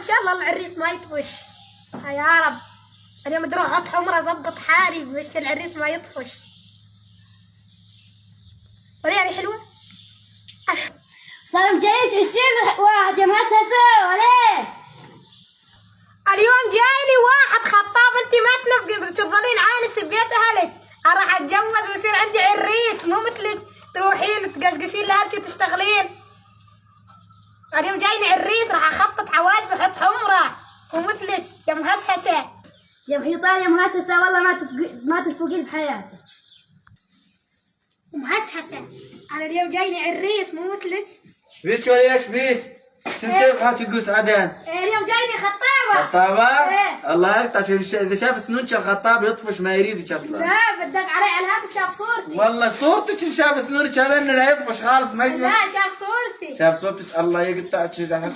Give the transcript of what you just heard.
شاء الله العريس ما يطفش. يا رب. اليوم تروح احط حمرة اظبط حالي بس العريس ما يطفش. وليه حلوة؟ صار مجيك 20 واحد يا مؤسسة وليه؟ اليوم جايني واحد خطاب، انت ما تنفقي تفضلين عانس ببيت اهلك. انا راح اتجوز ويصير عندي عريس مو مثلك تروحين تقشقشين لهلك وتشتغلين. اليوم جايني عريس راح اخطط حواجب واحط حمرة مو مثلك يا مهسهسة. يا محيطان يا مؤسسة والله ما تفوقين بحياتك. مهسهسة. انا اليوم جايني عريس مو مثلك. شبيك ولا شبيك؟ شو مسوي بحالك تقوس عدن؟ اليوم جايني خطابة. خطابة؟ ايه. الله يقطعك اذا شاف سنونك الخطاب يطفش ما يريدك اصلا. لا بدق علي على الهاتف شاف صورتي. والله صورتك شاف سنونك هذا انه لا يطفش خالص ما يشبه. لا شاف صورتي. شاف صورتك الله يقطعك.